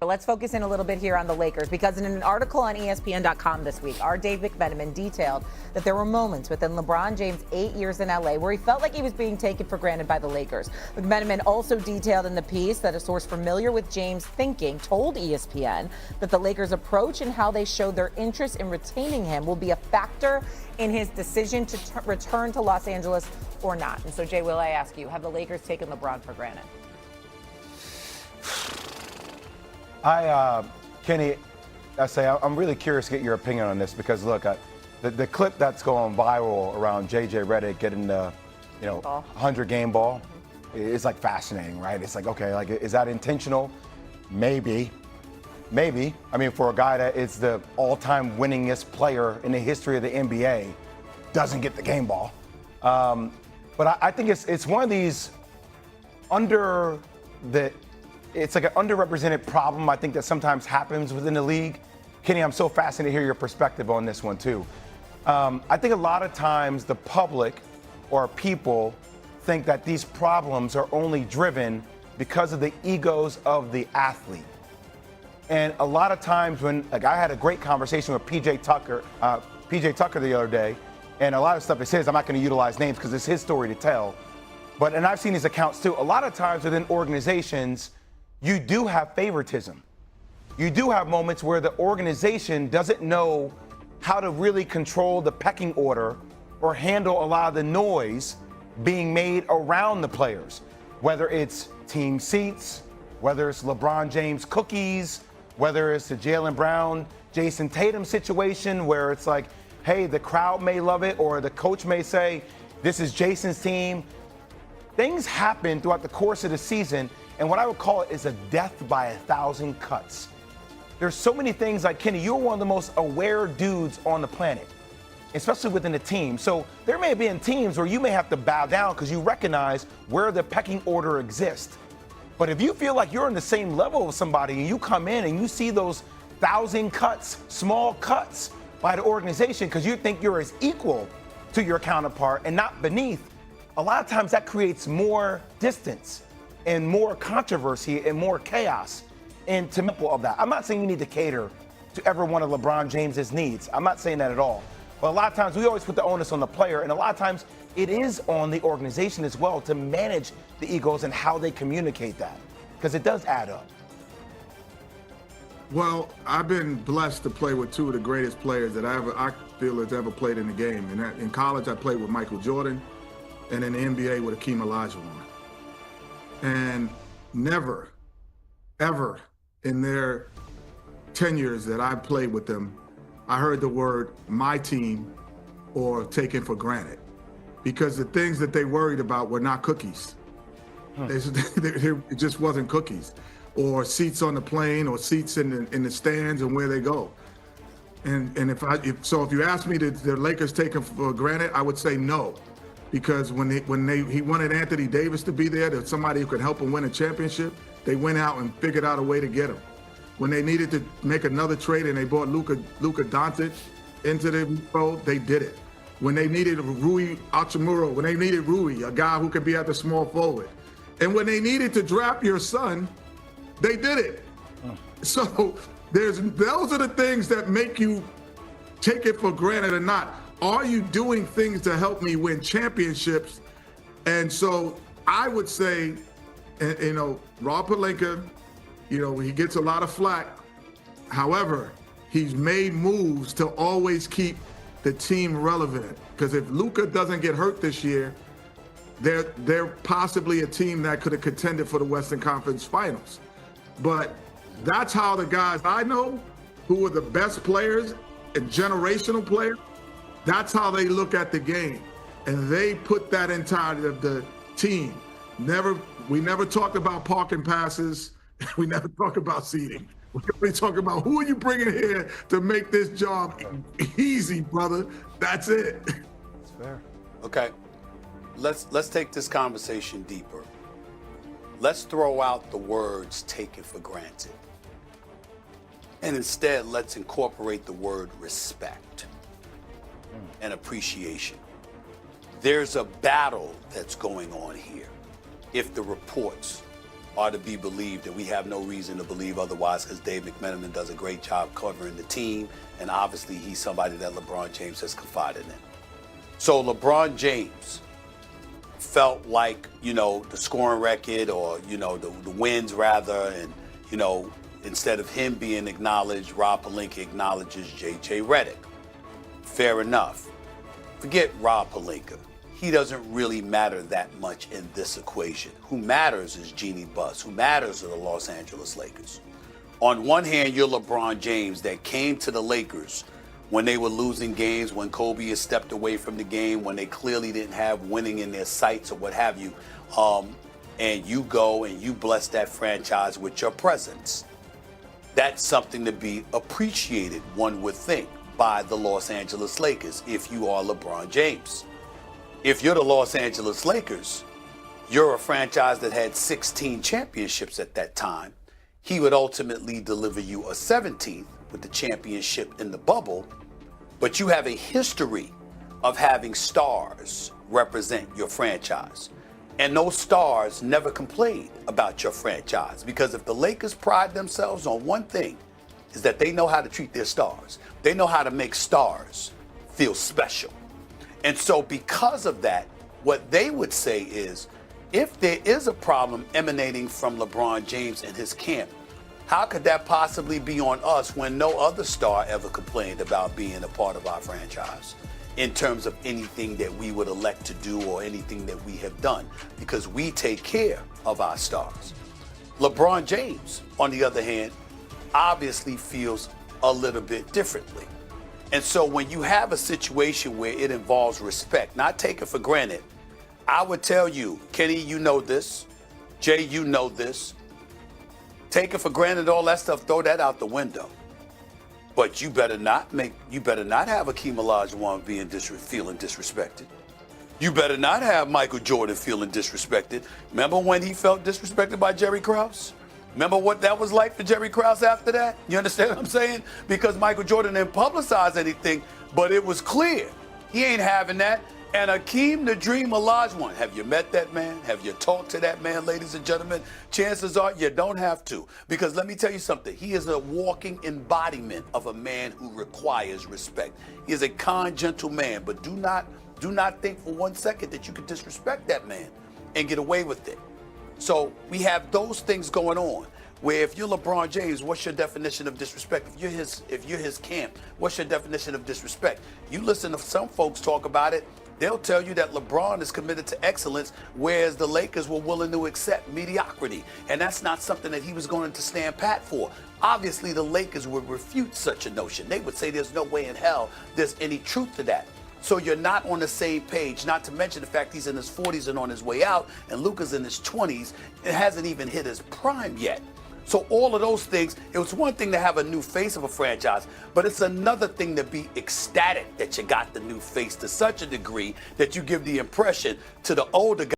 Let's focus in a little bit here on the Lakers, because in an article on ESPN.com this week, our Dave McMenamin detailed that there were moments within LeBron James' 8 years in LA where he felt like he was being taken for granted by the Lakers. McMenamin also detailed in the piece that a source familiar with James' thinking told ESPN that the Lakers' approach and how they showed their interest in retaining him will be a factor in his decision to return to Los Angeles or not. And so, Jay, will I ask you, have the Lakers taken LeBron for granted? Kenny, I'm really curious to get your opinion on this, because look, the clip that's going viral around JJ Redick getting the, 100 game ball, is like fascinating, right? It's like, okay, like, is that intentional? Maybe. I mean, for a guy that is the all-time winningest player in the history of the NBA, doesn't get the game ball. But I think it's one of these it's like an underrepresented problem, I think, that sometimes happens within the league. Kenny, I'm so fascinated to hear your perspective on this one, too. I think a lot of times the public or people think that these problems are only driven because of the egos of the athlete. And a lot of times when, like, I had a great conversation with PJ Tucker the other day, and a lot of stuff is his. I'm not going to utilize names because it's his story to tell. And I've seen his accounts, too. A lot of times within organizations, you do have favoritism. You do have moments where the organization doesn't know how to really control the pecking order or handle a lot of the noise being made around the players, whether it's team seats, whether it's LeBron James cookies, whether it's the Jaylen Brown, Jason Tatum situation where it's like, hey, the crowd may love it, or the coach may say, this is Jason's team. Things happen throughout the course of the season, and what I would call it is a death by 1,000 cuts. There's so many things, like, Kenny, you're one of the most aware dudes on the planet, especially within the team. So there may be teams where you may have to bow down because you recognize where the pecking order exists. But if you feel like you're on the same level with somebody and you come in and you see those 1,000 cuts, small cuts by the organization because you think you're as equal to your counterpart and not beneath, a lot of times that creates more distance and more controversy and more chaos. And to example of that, I'm not saying you need to cater to every one of LeBron James's needs. I'm not saying that at all. But a lot of times we always put the onus on the player, and a lot of times it is on the organization as well to manage the egos and how they communicate that, because it does add up. Well, I've been blessed to play with two of the greatest players that I feel has ever played in the game. And in college, I played with Michael Jordan, and in the NBA with Hakeem Olajuwon. And never, ever in their tenures that I've played with them, I heard the word my team or taken for granted, because the things that they worried about were not cookies. It just wasn't cookies, or seats on the plane, or seats in the stands and where they go. And if you ask me, did the Lakers take them for granted, I would say no. Because when he wanted Anthony Davis to be there, that somebody who could help him win a championship, they went out and figured out a way to get him. When they needed to make another trade and they brought Luka Doncic into the fold, they did it. When they needed Rui Hachimura, when they needed Rui, a guy who could be at the small forward, and when they needed to draft your son, they did it. So those are the things that make you take it for granted or not. Are you doing things to help me win championships? And so I would say, Rob Pelinka, he gets a lot of flack. However, he's made moves to always keep the team relevant. Because if Luka doesn't get hurt this year, they're possibly a team that could have contended for the Western Conference Finals. But that's how the guys I know who are the best players and generational players, that's how they look at the game. And they put that inside of the team. We never talked about parking passes. We never talk about seating. We talk about who are you bringing here to make this job easy, brother. That's it. That's fair. Okay, let's take this conversation deeper. Let's throw out the words taken for granted. And instead, let's incorporate the word respect and appreciation. There's a battle that's going on here, if the reports are to be believed, and we have no reason to believe otherwise because Dave McMenamin does a great job covering the team, and obviously he's somebody that LeBron James has confided in. So LeBron James felt like, the scoring record or, the wins rather, and, instead of him being acknowledged, Rob Pelinka acknowledges J.J. Redick. Fair enough. Forget Rob Pelinka. He doesn't really matter that much in this equation. Who matters is Jeannie Buss. Who matters are the Los Angeles Lakers. On one hand, you're LeBron James that came to the Lakers when they were losing games, when Kobe has stepped away from the game, when they clearly didn't have winning in their sights or what have you. And you go and you bless that franchise with your presence. That's something to be appreciated, one would think, by the Los Angeles Lakers if you are LeBron James. If you're the Los Angeles Lakers, you're a franchise that had 16 championships at that time. He would ultimately deliver you a 17th with the championship in the bubble, but you have a history of having stars represent your franchise. And those stars never complained about your franchise, because if the Lakers pride themselves on one thing, is that they know how to treat their stars. They know how to make stars feel special. And so because of that, what they would say is, if there is a problem emanating from LeBron James and his camp, how could that possibly be on us when no other star ever complained about being a part of our franchise in terms of anything that we would elect to do or anything that we have done? Because we take care of our stars. LeBron James, on the other hand, obviously feels a little bit differently. And so when you have a situation where it involves respect, not taken for granted, I would tell you, Kenny, you know this. Jay, you know this. Taking for granted, all that stuff, throw that out the window. But you better not have Akeem Olajuwon feeling disrespected. You better not have Michael Jordan feeling disrespected. Remember when he felt disrespected by Jerry Krause? Remember what that was like for Jerry Krause after that? You understand what I'm saying? Because Michael Jordan didn't publicize anything, but it was clear he ain't having that. And Akeem the Dream Olajuwon, have you met that man? Have you talked to that man, ladies and gentlemen? Chances are you don't have to. Because let me tell you something. He is a walking embodiment of a man who requires respect. He is a kind, gentle man, but do not think for 1 second that you can disrespect that man and get away with it. So we have those things going on, where if you're LeBron James, what's your definition of disrespect? If you're his camp, what's your definition of disrespect? You listen to some folks talk about it, they'll tell you that LeBron is committed to excellence, whereas the Lakers were willing to accept mediocrity. And that's not something that he was going to stand pat for. Obviously, the Lakers would refute such a notion. They would say there's no way in hell there's any truth to that. So you're not on the same page, not to mention the fact he's in his 40s and on his way out, and Luka's in his 20s and hasn't even hit his prime yet. So all of those things, it was one thing to have a new face of a franchise, but it's another thing to be ecstatic that you got the new face to such a degree that you give the impression to the older guys